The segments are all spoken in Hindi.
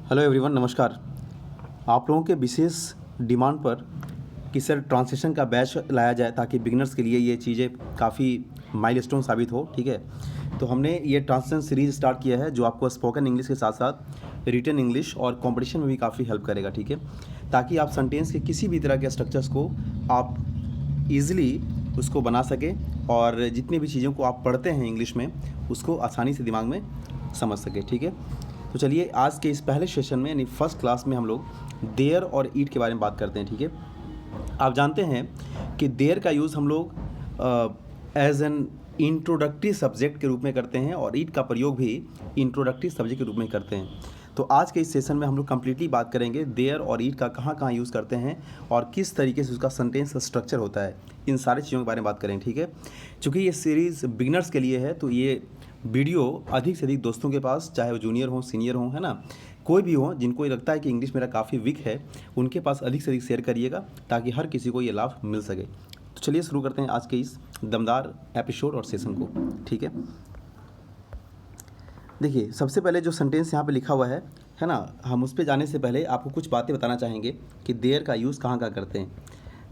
हेलो एवरीवन, नमस्कार। आप लोगों के विशेष डिमांड पर कि सर ट्रांसलेशन का बैच लाया जाए ताकि बिगिनर्स के लिए ये चीज़ें काफ़ी माइलस्टोन साबित हो, ठीक है। तो हमने ये ट्रांसलेशन सीरीज़ स्टार्ट किया है जो आपको स्पोकन इंग्लिश के साथ साथ रिटन इंग्लिश और कॉम्पिटिशन में भी काफ़ी हेल्प करेगा, ठीक है। ताकि आप सेंटेंस के किसी भी तरह के स्ट्रक्चर्स को आप ईज़िली उसको बना सकें और जितनी भी चीज़ों को आप पढ़ते हैं इंग्लिश में उसको आसानी से दिमाग में समझ सके, ठीक है। तो चलिए आज के इस पहले सेशन में यानी फर्स्ट क्लास में हम लोग देयर और ईट के बारे में बात करते हैं, ठीक है। आप जानते हैं कि देयर का यूज़ हम लोग एज एन इंट्रोडक्टरी सब्जेक्ट के रूप में करते हैं और ईट का प्रयोग भी इंट्रोडक्टरी सब्जेक्ट के रूप में करते हैं। तो आज के इस सेशन में हम लोग कम्प्लीटली बात करेंगे देयर और ईट का कहाँ कहाँ यूज़ करते हैं और किस तरीके से उसका सेंटेंस स्ट्रक्चर होता है, इन सारी चीज़ों के बारे में बात करेंगे, ठीक है। चूँकि ये सीरीज़ बिगिनर्स के लिए है तो ये वीडियो अधिक से अधिक दोस्तों के पास, चाहे वो जूनियर हो, सीनियर हो, है ना, कोई भी हो जिनको ये लगता है कि इंग्लिश मेरा काफ़ी वीक है, उनके पास अधिक से अधिक शेयर करिएगा ताकि हर किसी को ये लाभ मिल सके। तो चलिए शुरू करते हैं आज के इस दमदार एपिसोड और सेशन को, ठीक है। देखिए, सबसे पहले जो सेंटेंस यहाँ पे लिखा हुआ है ना, हम उस पर जाने से पहले आपको कुछ बातें बताना चाहेंगे कि देयर का यूज़ कहाँ कहाँ करते हैं।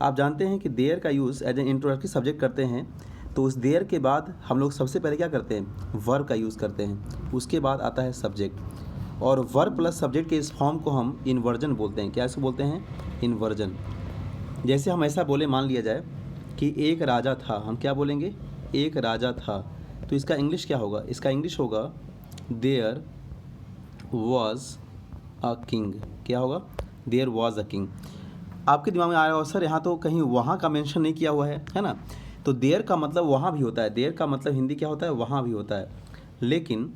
आप जानते हैं कि देयर का use as an introductory subject करते हैं, तो उस देयर के बाद हम लोग सबसे पहले क्या करते हैं, वर्ब का यूज़ करते हैं। उसके बाद आता है सब्जेक्ट, और वर्ब प्लस सब्जेक्ट के इस फॉर्म को हम इन्वर्जन बोलते हैं। क्या इसको बोलते हैं? इन्वर्जन। जैसे हम ऐसा बोले, मान लिया जाए कि एक राजा था, हम क्या बोलेंगे? एक राजा था। तो इसका इंग्लिश क्या होगा? इसका इंग्लिश होगा देयर वॉज अ किंग। क्या होगा? There was a king. आपके दिमाग में आ रहा होगा सर यहाँ तो कहीं वहाँ का मेंशन नहीं किया हुआ है ना। तो देयर का मतलब वहाँ भी होता है, देयर का मतलब हिंदी क्या होता है? वहाँ भी होता है। लेकिन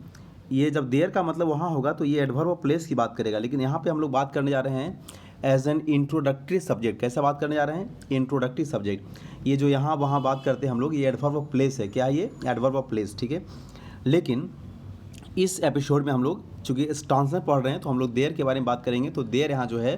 ये जब देयर का मतलब वहाँ होगा तो ये एडवर्ब ऑफ प्लेस की बात करेगा, लेकिन यहाँ पे हम लोग बात करने जा रहे हैं एज एन इंट्रोडक्टरी सब्जेक्ट। कैसा बात करने जा रहे हैं? Introductory subject. ये जो यहाँ वहाँ बात करते हैं हम लोग, ये एडवर्ब ऑफ प्लेस है। क्या है ये? एडवर्ब ऑफ प्लेस, ठीक है। लेकिन इस एपिसोड में हम लोग चूँकि ट्रांसलेशन पढ़ रहे हैं तो हम लोग देयर के बारे में बात करेंगे। तो देयर यहाँ जो है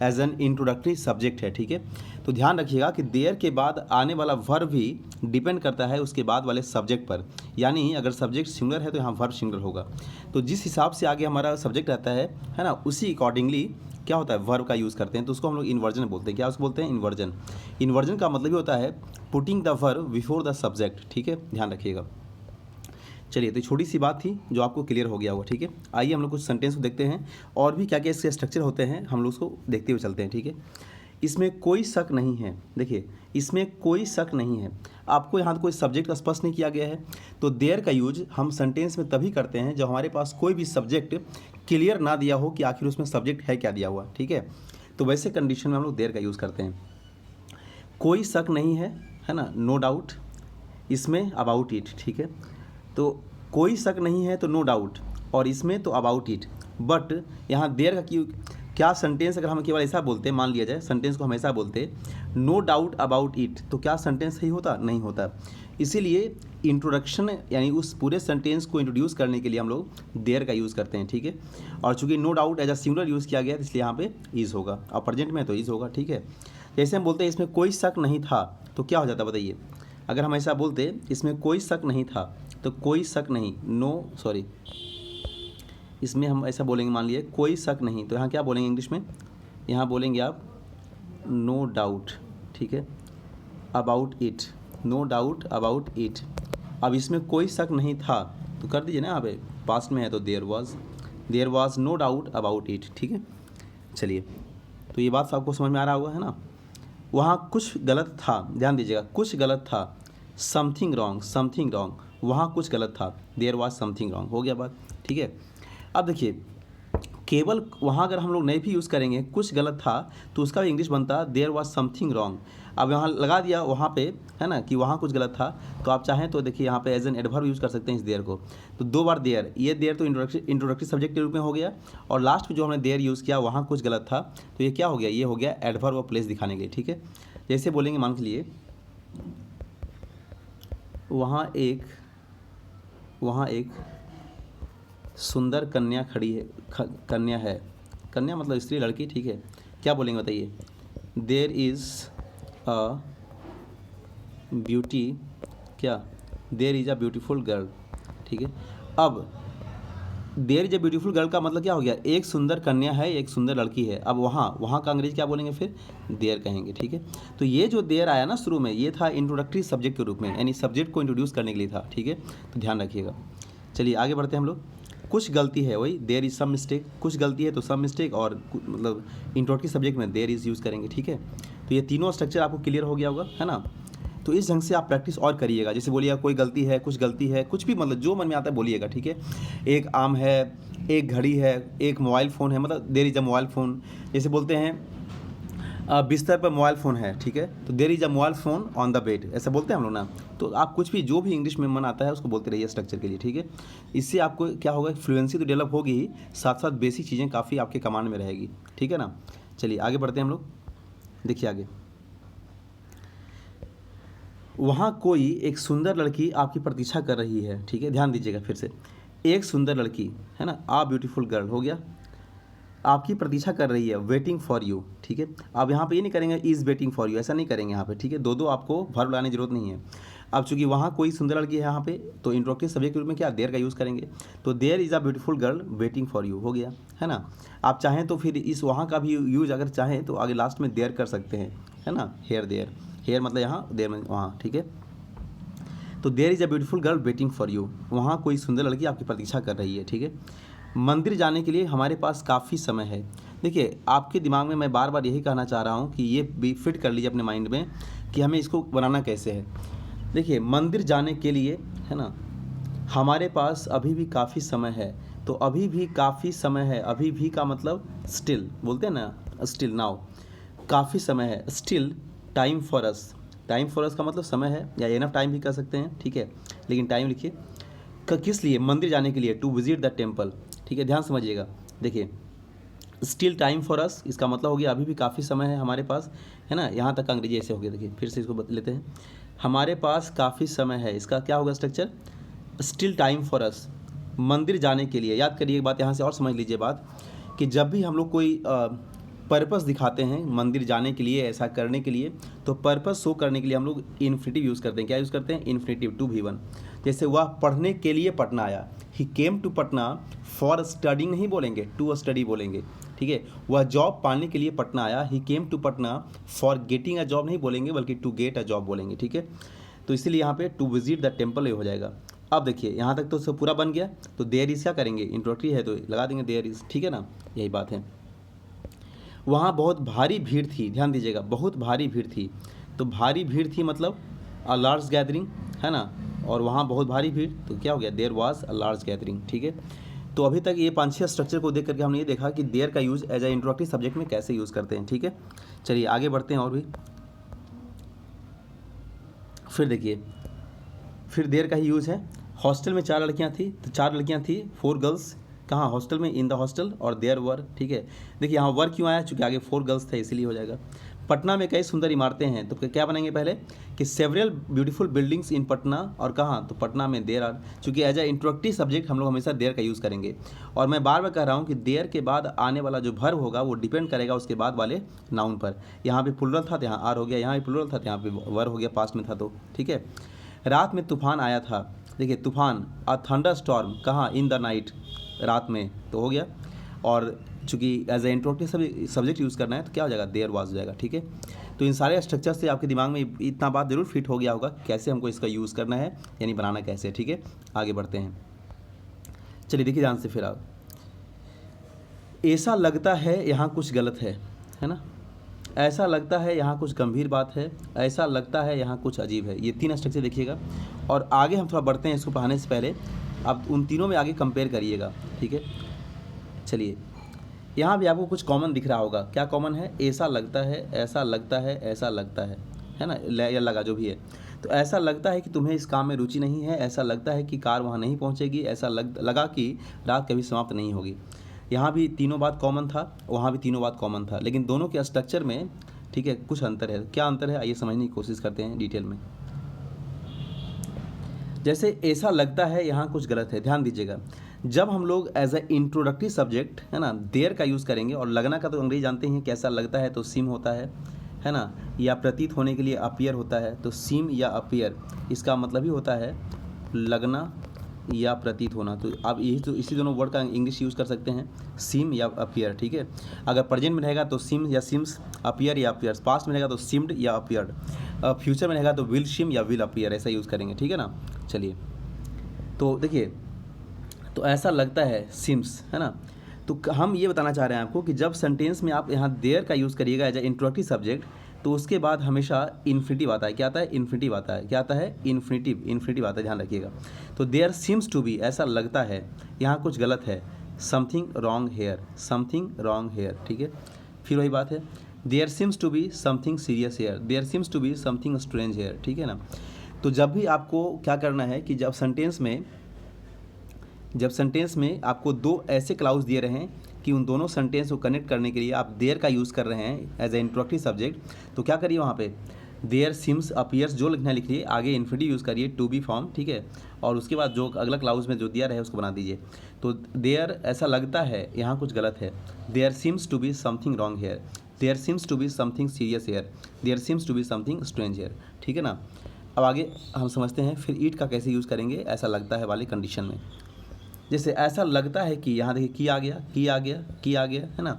एज एन इंट्रोडक्टरी सब्जेक्ट है, ठीक है। तो ध्यान रखिएगा कि देयर के बाद आने वाला वर्ब भी डिपेंड करता है उसके बाद वाले सब्जेक्ट पर। यानी अगर सब्जेक्ट सिंगुलर है तो यहाँ वर्ब सिंगुलर होगा। तो जिस हिसाब से आगे हमारा सब्जेक्ट रहता है ना, उसी अकॉर्डिंगली क्या होता है, वर्ब का यूज़ करते हैं। तो उसको हम लोग इन्वर्जन बोलते हैं। क्या उसको बोलते हैं? इन्वर्जन। इन्वर्जन का मतलब ही होता है putting the verb before the subject, ठीक है, ध्यान रखिएगा। चलिए, तो छोटी सी बात थी जो आपको क्लियर हो गया होगा, ठीक है। आइए हम लोग कुछ सेंटेंस को देखते हैं और भी क्या क्या इसके स्ट्रक्चर होते हैं, हम लोग उसको देखते हुए चलते हैं, ठीक है। इसमें कोई शक नहीं है। देखिए, इसमें कोई शक नहीं है। आपको यहाँ कोई सब्जेक्ट का स्पष्ट नहीं किया गया है। तो देयर का यूज हम सेंटेंस में तभी करते हैं जब हमारे पास कोई भी सब्जेक्ट क्लियर ना दिया हो कि आखिर उसमें सब्जेक्ट है क्या दिया हुआ, ठीक है। तो वैसे कंडीशन में हम लोग देयर का यूज़ करते हैं। कोई शक नहीं है ना, नो डाउट। इसमें अबाउट इट, ठीक है। तो कोई शक नहीं है तो नो डाउट, और इसमें तो अबाउट इट। बट यहाँ देयर का क्यों? क्या सेंटेंस अगर हम केवल ऐसा बोलते, मान लिया जाए सेंटेंस को हम ऐसा बोलते नो डाउट अबाउट इट, तो क्या सेंटेंस सही होता? नहीं होता। इसीलिए इंट्रोडक्शन यानी उस पूरे सेंटेंस को इंट्रोड्यूस करने के लिए हम लोग देयर का यूज़ करते हैं, ठीक है। और चूंकि no doubt as a singular use किया गया है इसलिए यहाँ पे इज़ होगा, और प्रेजेंट में तो इज़ होगा, ठीक है। जैसे हम बोलते हैं इसमें कोई शक नहीं था, तो क्या हो जाता बताइए? अगर हम ऐसा बोलते इसमें कोई शक नहीं था, तो कोई शक नहीं, इसमें हम ऐसा बोलेंगे, मान लिए कोई शक नहीं, तो यहाँ क्या बोलेंगे इंग्लिश में? यहाँ बोलेंगे आप नो डाउट, ठीक है, about it. No doubt about it. अब इसमें कोई शक नहीं था तो कर दीजिए ना, यहाँ पे पास्ट में है तो there was no doubt about it, ठीक है। चलिए, तो ये बात आपको समझ में आ रहा होगा, है ना। वहाँ कुछ गलत था, ध्यान दीजिएगा, कुछ गलत था, समथिंग रॉन्ग, वहाँ कुछ गलत था, देयर वाज समथिंग रॉन्ग। हो गया बात, ठीक है। अब देखिए, केवल वहाँ अगर हम लोग नहीं भी यूज़ करेंगे कुछ गलत था तो उसका भी इंग्लिश बनता देयर वाज समथिंग रॉन्ग। अब यहाँ लगा दिया वहाँ पे, है ना, कि वहाँ कुछ गलत था, तो आप चाहें तो देखिए यहाँ पे एज एन एडवर्ब यूज़ कर सकते हैं इस देयर को। तो दो बार देयर, ये देयर तो इंट्रोडक्टरी सब्जेक्ट के रूप में हो गया, और लास्ट में जो हमने देयर यूज़ किया वहाँ कुछ गलत था, तो ये क्या हो गया? ये हो गया एडवर्ब ऑफ प्लेस दिखाने के लिए, ठीक है। जैसे बोलेंगे, मान के लिए वहाँ एक सुंदर कन्या खड़ी है, कन्या है, कन्या मतलब स्त्री, लड़की, ठीक है। क्या बोलेंगे बताइए? देयर इज़ अ ब्यूटी, क्या? There is a beautiful girl, ठीक है। अब there is a beautiful girl का मतलब क्या हो गया, एक सुंदर कन्या है, एक सुंदर लड़की है। अब वहाँ का अंग्रेजी क्या बोलेंगे, फिर देयर कहेंगे, ठीक है। तो ये जो देयर आया ना शुरू में, ये था इंट्रोडक्टरी सब्जेक्ट के रूप में, यानी सब्जेक्ट को इंट्रोड्यूस करने के लिए था, ठीक है। तो ध्यान रखिएगा। चलिए आगे बढ़ते हैं हम लोग। कुछ गलती है, वही देयर इज़ सम मिस्टेक, कुछ गलती है तो सम मिस्टेक, और मतलब इंट्रोडक्टरी सब्जेक्ट में देयर इज़ यूज़ करेंगे, ठीक है। तो ये तीनों स्ट्रक्चर आपको क्लियर हो गया होगा, है ना। तो इस ढंग से आप प्रैक्टिस और करिएगा। जैसे बोलिएगा कोई गलती है, कुछ भी, मतलब जो मन में आता है बोलिएगा, ठीक है। एक आम है, एक घड़ी है, एक मोबाइल फ़ोन है, मतलब there is a mobile phone. जैसे बोलते हैं बिस्तर पर मोबाइल फ़ोन है, ठीक है, तो there is a mobile phone on the bed, ऐसा बोलते हैं हम लोग ना। तो आप कुछ भी, जो भी इंग्लिश में मन आता है उसको बोलते रहिए स्ट्रक्चर के लिए, ठीक है। इससे आपको क्या होगा, फ्लुएंसी तो डेवलप होगी ही, साथ साथ बेसिक चीज़ें काफ़ी आपके कमांड में रहेगी, ठीक है ना। चलिए आगे बढ़ते हैं हम लोग। देखिए आगे, वहाँ कोई एक सुंदर लड़की आपकी प्रतीक्षा कर रही है, ठीक है। ध्यान दीजिएगा फिर से, एक सुंदर लड़की, है ना, आ ब्यूटीफुल गर्ल हो गया, आपकी प्रतीक्षा कर रही है, वेटिंग फॉर यू, ठीक है। अब यहाँ पे ये नहीं करेंगे इज़ वेटिंग फॉर यू, ऐसा नहीं करेंगे यहाँ पे, ठीक है। दो आपको वर्ब लाने की जरूरत नहीं है। अब चूंकि वहाँ कोई सुंदर लड़की है यहाँ पे, तो इंट्रोडक्टिव सब्जेक्ट के रूप में क्या देयर का यूज़ करेंगे। तो there is a beautiful girl waiting for you हो गया, है ना। आप चाहें तो फिर इस वहाँ का भी यूज़ अगर चाहें तो आगे लास्ट में देयर कर सकते हैं, है ना। हेयर देयर, हेयर मतलब यहाँ, देयर में वहाँ, ठीक है। तो there is a beautiful girl waiting for you, वहाँ कोई सुंदर लड़की आपकी प्रतीक्षा कर रही है, ठीक है। मंदिर जाने के लिए हमारे पास काफ़ी समय है। देखिए आपके दिमाग में मैं बार बार यही कहना चाह रहा हूँ कि ये भी फिट कर लीजिए अपने माइंड में कि हमें इसको बनाना कैसे है। देखिए मंदिर जाने के लिए, है ना, हमारे पास अभी भी काफ़ी समय है। तो अभी भी काफ़ी समय है, अभी भी का मतलब स्टिल बोलते हैं ना, स्टिल नाउ, काफ़ी समय है, still time for us, time for us का मतलब समय है, या एनफ टाइम भी कह सकते हैं, ठीक है। लेकिन टाइम लिखिए, किस लिए, मंदिर जाने के लिए, टू विजिट द टेम्पल, ठीक है। ध्यान समझिएगा। देखिए स्टिल टाइम फॉर अस, इसका मतलब हो गया अभी भी काफ़ी समय है हमारे पास, है ना। यहाँ तक अंग्रेजी ऐसे हो गया। देखिए फिर से इसको बदल लेते हैं, हमारे पास काफ़ी समय है, इसका क्या होगा structure, still time for us, मंदिर जाने के लिए। याद करिए एक बात, यहाँ से और समझ लीजिए बात, कि जब भी हम लोग कोई पर्पस दिखाते हैं मंदिर जाने के लिए, ऐसा करने के लिए, तो पर्पस शो करने के लिए हम लोग इन्फिनिटिव यूज़ करते हैं। क्या यूज़ करते हैं, इन्फिनिटिव, टू V1। जैसे वह पढ़ने के लिए पटना आया, he came to Patna for studying नहीं बोलेंगे, टू स्टडी बोलेंगे, ठीक है। वह जॉब पाने के लिए पटना आया, he came to Patna for getting a job नहीं बोलेंगे, बल्कि टू गेट अ जॉब बोलेंगे, ठीक है। तो इसीलिए यहाँ पे टू विजिट द टेम्पल हो जाएगा। अब देखिए यहाँ तक तो सब पूरा बन गया। तो देयर इज़ क्या करेंगे, इंट्रोडक्टरी है तो लगा देंगे देयर इज़, ठीक है ना, यही बात है। वहाँ बहुत भारी भीड़ थी, ध्यान दीजिएगा, बहुत भारी भीड़ थी। तो भारी भीड़ थी मतलब अ लार्ज गैदरिंग, है ना, और वहाँ बहुत भारी भीड़, तो क्या हो गया, there was a large gathering, ठीक है। तो अभी तक ये 5-6 स्ट्रक्चर को देख करके हमने ये देखा कि देयर का use as a introductory subject में कैसे यूज़ करते हैं, ठीक है। चलिए आगे बढ़ते हैं और भी। फिर देखिए, फिर देयर का ही यूज़ है। हॉस्टल में 4 लड़कियाँ थी, तो 4 लड़कियाँ थी, 4 गर्ल्स, कहाँ, हॉस्टल में, इन द हॉस्टल, और देयर वर, ठीक है। देखिए यहाँ वर क्यों आया, चूँकि आगे 4 गर्ल्स थे इसीलिए हो जाएगा। पटना में कई सुंदर इमारतें हैं, तो क्या बनाएंगे पहले कि सेवरल ब्यूटीफुल बिल्डिंग्स इन पटना, और कहाँ, तो पटना में देयर आर, चूँकि एज ए इंट्रोडक्टरी सब्जेक्ट हम लोग हमेशा देयर का यूज़ करेंगे। और मैं बार बार कह रहा हूँ कि देयर के बाद आने वाला जो वर्ब होगा वो डिपेंड करेगा उसके बाद वाले नाउन पर। यहाँ पे प्लुरल था तो यहाँ आर हो गया, यहाँ पे प्लुरल था तो यहाँ पे वर हो गया, पास्ट में था तो, ठीक है। रात में तूफान आया था, देखिए तूफान, अ थंडर स्टॉर्म, कहाँ, इन द नाइट, रात में, तो हो गया। और चूँकि as a introductory subject use करना है तो क्या हो जाएगा, देयर वाज हो जाएगा, ठीक है। तो इन सारे स्ट्रक्चर से आपके दिमाग में इतना बात जरूर फिट हो गया होगा कैसे हमको इसका यूज़ करना है, यानी बनाना कैसे है, ठीक है। आगे बढ़ते हैं। चलिए देखिए ध्यान से फिर आप, ऐसा लगता है यहाँ कुछ गलत है ना, ऐसा लगता है यहाँ कुछ गंभीर बात है, ऐसा लगता है यहाँ कुछ अजीब है। ये 3 स्ट्रक्चर देखिएगा। और आगे हम थोड़ा बढ़ते हैं, इसको पढ़ाने से पहले आप उन तीनों में आगे कंपेयर करिएगा, ठीक है। चलिए यहाँ भी आपको कुछ कॉमन दिख रहा होगा, क्या कॉमन है, ऐसा लगता है, ऐसा लगता है, ऐसा लगता है ना, या लगा जो भी है। तो ऐसा लगता है कि तुम्हें इस काम में रुचि नहीं है, ऐसा लगता है कि कार वहाँ नहीं पहुँचेगी, ऐसा लगा कि रात कभी समाप्त नहीं होगी। यहाँ भी तीनों बात कॉमन था, वहाँ भी तीनों बात कॉमन था, लेकिन दोनों के स्ट्रक्चर में, ठीक है, कुछ अंतर है। क्या अंतर है, आइए समझने की कोशिश करते हैं डिटेल में। जैसे ऐसा लगता है यहाँ कुछ गलत है, ध्यान दीजिएगा, जब हम लोग एज ए इंट्रोडक्टरी सब्जेक्ट, है ना, देयर का यूज़ करेंगे, और लगना का तो अंग्रेजी जानते हैं कैसा लगता है, तो सीम होता है ना, या प्रतीत होने के लिए अपीयर होता है, तो सीम या अपीयर, इसका मतलब ही होता है लगना या प्रतीत होना। तो आप यही तो इसी दोनों वर्ड का इंग्लिश यूज़ कर सकते हैं, सीम या अपीयर, ठीक है। अगर प्रेजेंट में रहेगा तो सिम या सिम्स, अपीयर या अपीयर्स, पास्ट में रहेगा तो सिम्ड या अपीयर्ड, फ्यूचर में रहेगा तो विल सिम या विल अपीयर, ऐसा यूज़ करेंगे, ठीक है ना। चलिए, तो देखिए, तो ऐसा लगता है सिम्स, है ना। तो हम ये बताना चाह रहे हैं आपको कि जब सेंटेंस में आप यहाँ देयर का यूज़ करिएगा एज ए इंट्रोडक्टिव सब्जेक्ट, तो उसके बाद हमेशा इन्फिनिटिव आता है। क्या आता है? इन्फिनिटिव आता है। क्या आता है? इन्फिनिटिव, इन्फिनिटिव आता है, ध्यान रखिएगा। तो देयर सीम्स टू बी, ऐसा लगता है, यहाँ कुछ गलत है, something wrong here, something wrong here, ठीक है। फिर वही बात है, there seems to be something serious here, there seems to be something strange here, ठीक है ना। तो जब भी आपको क्या करना है कि जब सेंटेंस में आपको दो ऐसे क्लाउज दिए रहे हैं कि उन दोनों सेंटेंस को कनेक्ट करने के लिए आप देयर का यूज़ कर रहे हैं एज ए इंट्रोडक्टिव सब्जेक्ट, तो क्या करिए वहाँ पे देयर सिम्स अपीयर्स जो लिखना लिखिए, आगे इन्फिनिटिव यूज़ करिए, टू बी फॉर्म, ठीक है। और उसके बाद जो अगला क्लाउज में जो दिया रहे उसको बना दीजिए। तो देयर ऐसा लगता है, यहाँ कुछ गलत है, there seems to be something wrong here, there seems to be something serious here, there seems to be something strange here, ठीक है ना। अब आगे हम समझते हैं फिर ईट का कैसे यूज़ करेंगे ऐसा लगता है वाली कंडीशन में। जैसे ऐसा लगता है कि, यहाँ देखिए की आ गया, की आ गया, की आ गया, है ना।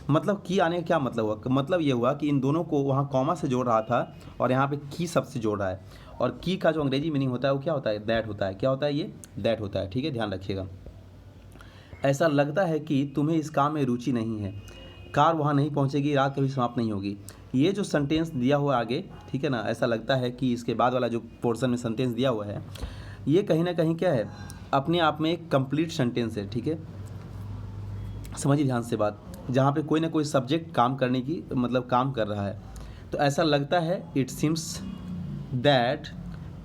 मतलब की आने का क्या मतलब हुआ? मतलब ये हुआ कि इन दोनों को वहाँ कॉमा से जोड़ रहा था और यहाँ पे की शब्द से जोड़ रहा है। और की का जो अंग्रेजी मीनिंग होता है वो क्या होता है? दैट होता है। क्या होता है? ये दैट होता है, ठीक है, ध्यान रखिएगा। ऐसा लगता है कि तुम्हें इस काम में रुचि नहीं है, कार वहाँ नहीं पहुँचेगी, रात कभी समाप्त नहीं होगी। ये जो सेंटेंस दिया हुआ आगे, ठीक है ना, ऐसा लगता है कि इसके बाद वाला जो पोर्शन में सेंटेंस दिया हुआ है, ये कहीं ना कहीं क्या है, अपने आप में एक कंप्लीट सेंटेंस है, ठीक है। समझिए ध्यान से बात, जहाँ पे कोई ना कोई सब्जेक्ट काम करने की मतलब काम कर रहा है। तो ऐसा लगता है, इट सिम्स दैट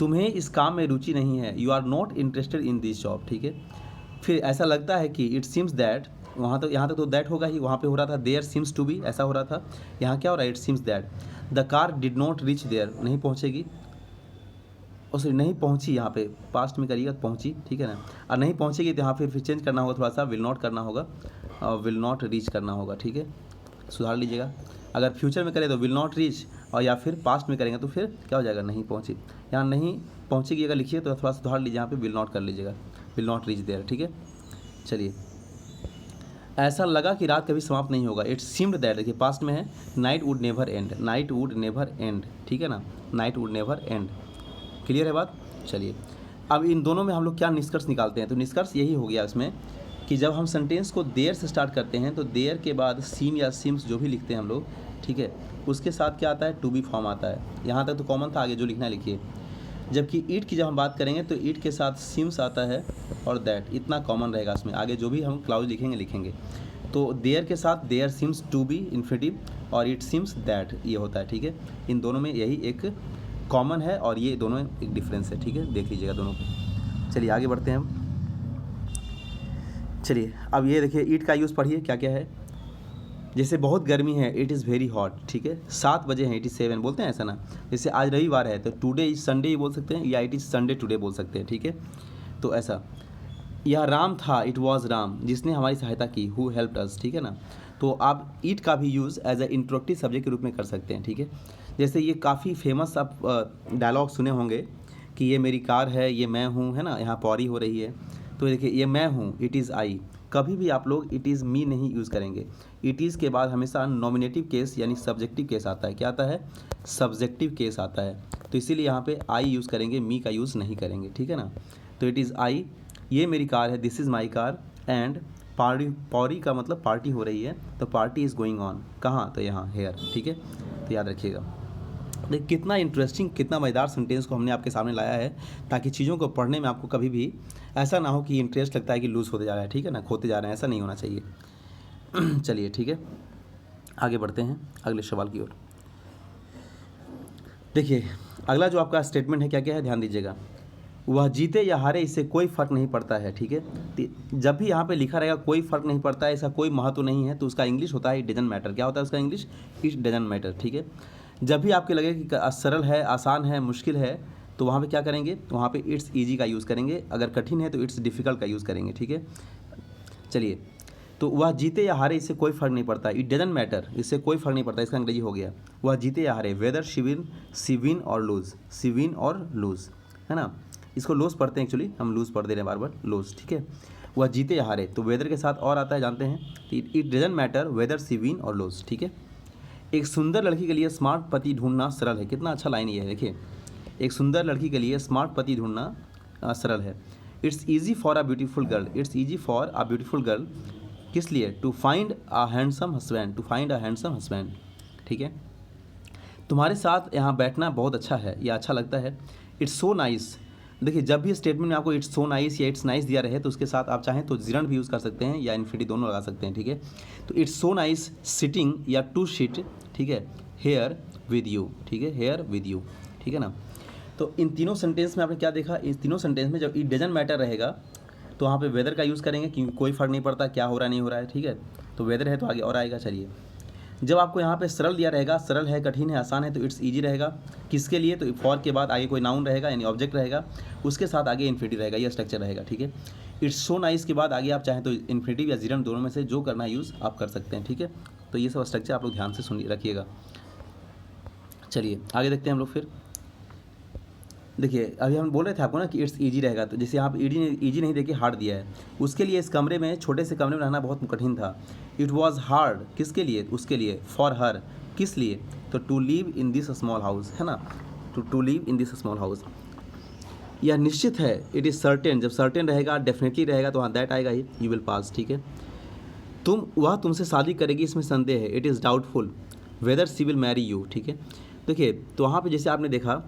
तुम्हें इस काम में रुचि नहीं है, you are not interested in this job, ठीक है। फिर ऐसा लगता है कि इट सिम्स दैट, वहाँ तो यहाँ तक तो दैट होगा ही, वहाँ पे हो रहा था देयर सिम्स टू बी, ऐसा हो रहा था। यहाँ क्या हो रहा है? It seems that the car did not reach there, नहीं पहुँचेगी, उसे नहीं पहुंची, यहाँ पे पास्ट में करिएगा तो पहुंची, ठीक है ना। और नहीं पहुंचेगी तो यहाँ फिर चेंज करना होगा, थोड़ा सा विल नॉट करना होगा और विल नॉट रीच करना होगा, ठीक है, सुधार लीजिएगा। अगर फ्यूचर में करें तो विल नॉट रीच, और या फिर पास्ट में करेंगे तो फिर क्या हो जाएगा? नहीं पहुंची। यहाँ नहीं पहुंचेगी अगर लिखिए तो थोड़ा सुधार लीजिए, यहाँ पे विल नॉट कर लीजिएगा, विल नॉट रीच देयर, ठीक है। चलिए, ऐसा लगा कि रात कभी समाप्त नहीं होगा, इट सीम्ड दैट, देखिए पास्ट में है, night would never and, night would never and, ठीक है ना, night would never and. Clear है बात? चलिए, अब इन दोनों में हम लोग क्या निष्कर्ष निकालते हैं? तो निष्कर्ष यही हो गया इसमें कि जब हम सेंटेंस को देयर से स्टार्ट करते हैं तो देयर के बाद सीम या सिम्स जो भी लिखते हैं हम लोग, ठीक है, उसके साथ क्या आता है? टू बी फॉर्म आता है। यहाँ तक तो कॉमन था, आगे जो लिखना है लिखिए। जबकि ईट की जब हम बात करेंगे तो ईट के साथ सिम्स आता है और दैट, इतना कॉमन रहेगा इसमें, आगे जो भी हम क्लाउज लिखेंगे। तो देयर के साथ there seems to be infinitive और इट सिम्स दैट, ये होता है, ठीक है। इन दोनों में यही एक कॉमन है और ये दोनों में एक डिफरेंस है, ठीक है, देख लीजिएगा दोनों को। चलिए आगे बढ़ते हैं हम। चलिए, अब ये देखिए ईट का यूज़ पढ़िए क्या क्या है। जैसे बहुत गर्मी है, इट इज़ वेरी हॉट, ठीक है, 7 बजे हैं, इट इज़ 7 बोलते हैं ऐसा ना। जैसे आज रविवार है तो टुडे इज संडे ही बोल सकते हैं, या इट इज़ संडे टुडे बोल सकते हैं, ठीक है। तो ऐसा, यह राम था, इट वॉज राम, जिसने हमारी सहायता की, हु हेल्प्ड अस, ठीक है ना। तो आप ईट का भी use as a introductive subject के रूप में कर सकते हैं, ठीक है। जैसे ये काफ़ी फेमस आप डायलॉग सुने होंगे कि ये मेरी कार है, ये मैं हूँ, है ना, यहाँ पौरी हो रही है। तो देखिए ये मैं हूँ, इट इज़ आई, कभी भी आप लोग इट इज़ मी नहीं यूज़ करेंगे। इट इज़ के बाद हमेशा नॉमिनेटिव केस यानी सब्जेक्टिव केस आता है। क्या आता है? सब्जेक्टिव केस आता है। तो इसीलिए यहाँ पे आई यूज़ करेंगे, मी का यूज़ नहीं करेंगे, ठीक है ना। तो इट इज़ आई, ये मेरी कार है, this is my car, and Pauri का मतलब पार्टी हो रही है, तो पार्टी इज़ गोइंग ऑन, कहाँ? तो यहाँ, हेयर, ठीक है। तो याद रखिएगा। देखिए कितना इंटरेस्टिंग, कितना मज़ेदार सेंटेंस को हमने आपके सामने लाया है, ताकि चीज़ों को पढ़ने में आपको कभी भी ऐसा ना हो कि इंटरेस्ट लगता है कि लूज़ होते जा रहा है, ठीक है ना, खोते जा रहे हैं, ऐसा नहीं होना चाहिए। चलिए ठीक है, आगे बढ़ते हैं अगले सवाल की ओर। देखिए अगला जो आपका स्टेटमेंट है क्या क्या है, ध्यान दीजिएगा। वह जीते या हारे इससे कोई फ़र्क नहीं पड़ता है, ठीक है। जब भी यहाँ पे लिखा रहेगा कोई फ़र्क नहीं पड़ता है, इसका कोई महत्व नहीं है, तो उसका इंग्लिश होता है इट डजंट मैटर। क्या होता है उसका इंग्लिश? इट डजंट मैटर, ठीक है। जब भी आपके लगे कि सरल है, आसान है, मुश्किल है, तो वहाँ पे क्या करेंगे? वहाँ पे इट्स ईजी का यूज़ करेंगे। अगर कठिन है तो इट्स डिफ़िकल्ट का यूज़ करेंगे, ठीक है। चलिए, तो वह जीते या हारे इससे कोई फ़र्क नहीं पड़ता, इट डजंट मैटर, इससे कोई फ़र्क नहीं पड़ता, इसका अंग्रेजी हो गया वह जीते या हारे, वेदर शी विन और लूज़, शी विन और लूज़, है ना। इसको लॉस पढ़ते हैं, एक्चुअली हम लूज पढ़ दे रहे हैं बार बार, लॉस, ठीक है। वह जीते या हारे, तो वेदर के साथ और आता है, जानते हैं, it doesn't matter whether C win और लॉस, ठीक है। एक सुंदर लड़की के लिए स्मार्ट पति ढूंढना सरल है, कितना अच्छा लाइन ये है, देखिए, एक सुंदर लड़की के लिए स्मार्ट पति ढूंढना सरल है। It's easy for a beautiful girl, it's easy for a beautiful girl, किस लिए, to find a handsome husband, to find a handsome husband, ठीक है। तुम्हारे साथ यहाँ बैठना बहुत अच्छा है या अच्छा लगता है। इट्स सो नाइस, देखिए जब भी स्टेटमेंट में आपको इट्स सो नाइस या इट्स नाइस दिया रहे तो उसके साथ आप चाहें तो जिरंड भी यूज़ कर सकते हैं या इन्फिनिटी दोनों लगा सकते हैं, ठीक है। तो इट्स सो नाइस सिटिंग या टू सिट, ठीक है, हेयर विद यू, ठीक है, हेयर विद यू, ठीक है ना। तो इन तीनों सेंटेंस में आपने क्या देखा, इस तीनों सेंटेंस में जब इट डजंट मैटर रहेगा तो वहाँ पे वेदर का यूज़ करेंगे क्योंकि कोई फ़र्क नहीं पड़ता क्या हो रहा नहीं हो रहा है, ठीक है। तो वेदर है तो आगे और आएगा। चलिए, जब आपको यहाँ पे सरल दिया रहेगा, सरल है, कठिन है, आसान है, तो इट्स ईजी रहेगा, किसके लिए, तो फॉर के बाद आगे कोई नाउन रहेगा यानी ऑब्जेक्ट रहेगा, उसके साथ आगे इन्फिनिटी रहेगा, यह स्ट्रक्चर रहेगा, ठीक है। इट्स सो नाइस के बाद आगे आप चाहें तो इन्फिनिटिव या जिरंड दोनों में से जो करना है यूज़ आप कर सकते हैं, ठीक है। तो ये सब स्ट्रक्चर आप लोग ध्यान से सुनिए, रखिएगा। चलिए आगे देखते हैं हम लोग फिर। देखिए अभी हम बोल रहे थे आपको ना कि इट्स ईजी रहेगा, तो जैसे यहाँ पर ईजी नहीं देखिए हार्ड दिया है, उसके लिए इस कमरे में, छोटे से कमरे में रहना बहुत कठिन था। इट वॉज हार्ड, किसके लिए, उसके लिए, फॉर हर, किस लिए, तो to live in this small house, है ना, to live in this small house. यह निश्चित है, इट इज़ सर्टेन, जब सर्टेन रहेगा, डेफिनेटली रहेगा तो हाँ दैट आएगा ही, यू विल पास, ठीक है। वह तुमसे शादी करेगी, इसमें संदेह है, it is doubtful whether C will marry you, ठीक है। देखिए तो वहाँ पे जैसे आपने देखा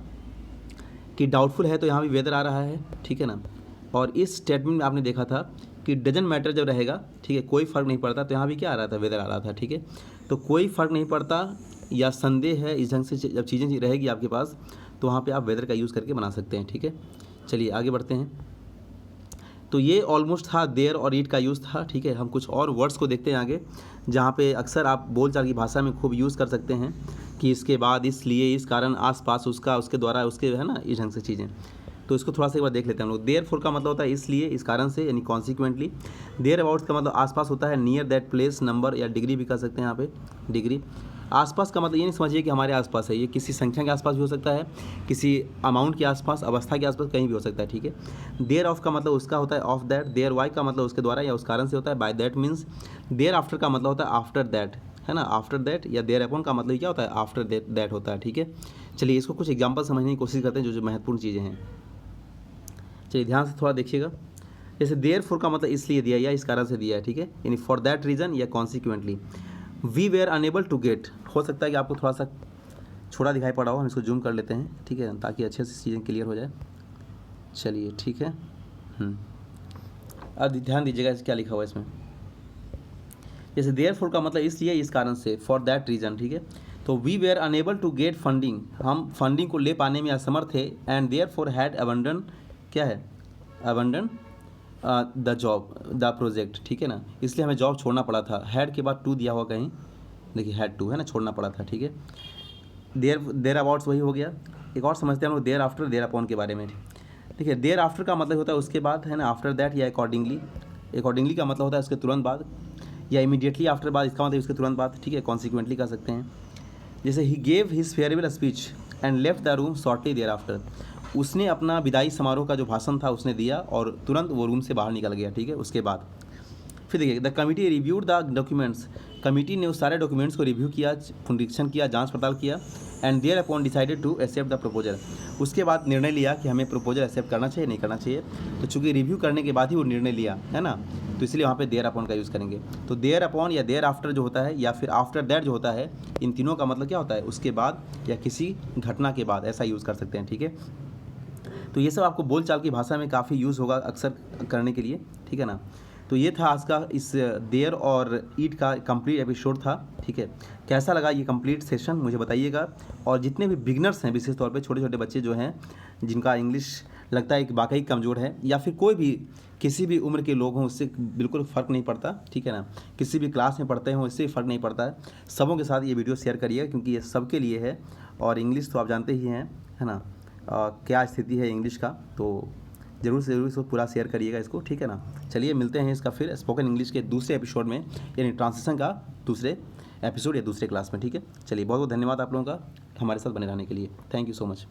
कि डाउटफुल है तो यहाँ भी वेदर आ रहा है, ठीक है ना। और इस स्टेटमेंट में आपने देखा था कि डजंट मैटर जब रहेगा, ठीक है, कोई फ़र्क नहीं पड़ता, तो यहाँ भी क्या आ रहा था, वेदर आ रहा था, ठीक है। तो कोई फ़र्क नहीं पड़ता या संदेह है, इस ढंग से जब चीज़ें रहेगी आपके पास तो वहाँ पे आप वेदर का यूज़ करके बना सकते हैं, ठीक है। चलिए आगे बढ़ते हैं। तो ये ऑलमोस्ट था, देयर और ईट का यूज़ था, ठीक है। हम कुछ और वर्ड्स को देखते हैं आगे, जहाँ पे अक्सर आप बोलचाल की भाषा में खूब यूज़ कर सकते हैं कि इसके बाद, इसलिए, इस कारण, आसपास, उसका, उसके द्वारा, उसके, है ना, इस ढंग से चीज़ें। तो इसको थोड़ा सा एक बार देख लेते हैं हम लोग। देयर फोर का मतलब होता है इसलिए, इस कारण से, यानी कॉन्सिक्वेंटली। देयर अबाउट्स का मतलब आसपास होता है, नियर दैट प्लेस, नंबर या डिग्री भी कर सकते हैं यहाँ पे, डिग्री। आसपास का मतलब ये नहीं समझिए कि हमारे आसपास है, ये किसी संख्या के आसपास भी हो सकता है, किसी अमाउंट के आसपास, अवस्था के आसपास, कहीं भी हो सकता है, ठीक है। देयर ऑफ का मतलब उसका होता है, ऑफ दैट। देयर वाई का मतलब उसके द्वारा या उस कारण से होता है, by that means. Thereafter का मतलब होता है आफ्टर दैट, है ना, आफ्टर दैट। या देयर अपॉन का मतलब क्या होता है, आफ्टर दैट होता है, ठीक है। चलिए इसको कुछ एग्जाम्पल समझने की कोशिश करते हैं जो महत्वपूर्ण चीज़ें हैं। चलिए ध्यान से थोड़ा देखिएगा। जैसे देयर फोर का मतलब इसलिए दिया या इस कारण से दिया है, ठीक है, यानी फॉर दैट रीज़न या consequently. We were unable to get, हो सकता है कि आपको थोड़ा सा छोटा दिखाई पड़ा हो, हम इसको जूम कर लेते हैं, ठीक है, ताकि अच्छे से चीज़ें क्लियर हो जाए। चलिए ठीक है। अब ध्यान दीजिएगा क्या लिखा हुआ है इसमें। जैसे देयर फोर का मतलब इसलिए, इस कारण से, फॉर दैट रीज़न, ठीक है। तो we were unable to get funding, हम फंडिंग को ले पाने में असमर्थ थे। And therefore had abandon, क्या है, abandon the job, the project, ठीक है ना, इसलिए हमें जॉब छोड़ना पड़ा था। हैड के बाद टू दिया हुआ कहीं, देखिए हैड टू, है ना, छोड़ना पड़ा था, ठीक है। देयर अबाउट्स वही हो गया। एक और समझते हैं हम लोग देयर आफ्टर, देयर अपॉन के बारे में। देखिए देयर आफ्टर का मतलब होता है उसके बाद, है ना, आफ्टर दैट या अकॉर्डिंगली। अकॉर्डिंगली का मतलब होता है उसके तुरंत बाद, या इमीडिएटली आफ्टर बाद, इसका मतलब उसके तुरंत बाद, ठीक है, कॉन्सिक्वेंटली कर सकते हैं। जैसे ही gave his farewell speech and left the room shortly thereafter, उसने अपना विदाई समारोह का जो भाषण था उसने दिया और तुरंत वो रूम से बाहर निकल गया, ठीक है, उसके बाद। फिर देखिए the committee reviewed the documents, committee ने उस सारे डॉक्यूमेंट्स को रिव्यू किया, निरीक्षण किया, जांच पड़ताल किया। And thereupon decided to accept the proposal, उसके बाद निर्णय लिया कि हमें प्रपोजल एक्सेप्ट करना चाहिए, नहीं करना चाहिए। तो चूँकि रिव्यू करने के बाद ही वो निर्णय लिया, है ना, तो इसलिए वहाँ पे देयर अपॉन का यूज़ करेंगे। तो देयर अपॉन या देयर आफ्टर जो होता है, या फिर आफ्टर दैट जो होता है, इन तीनों का मतलब क्या होता है, उसके बाद या किसी घटना के बाद, ऐसा यूज़ कर सकते हैं, ठीक है। तो ये सब आपको बोलचाल की भाषा में काफ़ी यूज़ होगा अक्सर करने के लिए, ठीक है ना। तो ये था आज का इस देयर और ईट का कंप्लीट एपिसोड था, ठीक है। कैसा लगा ये कंप्लीट सेशन मुझे बताइएगा। और जितने भी बिगनर्स हैं, विशेष तौर पे छोटे छोटे बच्चे जो हैं, जिनका इंग्लिश लगता है कि वाकई कमज़ोर है, या फिर कोई भी किसी भी उम्र के लोग हों, उससे बिल्कुल फ़र्क नहीं पड़ता, ठीक है ना, किसी भी क्लास में पढ़ते हों, इससे फ़र्क नहीं पड़ता है। सबों के साथ ये वीडियो शेयर करिए क्योंकि ये सबके लिए है। और इंग्लिश तो आप जानते ही हैं, है ना, क्या स्थिति है इंग्लिश का, तो ज़रूर से ज़रूर इसको पूरा शेयर करिएगा इसको, ठीक है ना। चलिए मिलते हैं इसका फिर स्पोकन इंग्लिश के दूसरे एपिसोड में, यानी ट्रांसलेशन का दूसरे एपिसोड या दूसरे क्लास में, ठीक है। चलिए बहुत बहुत धन्यवाद आप लोगों का हमारे साथ बने रहने के लिए। Thank you so much.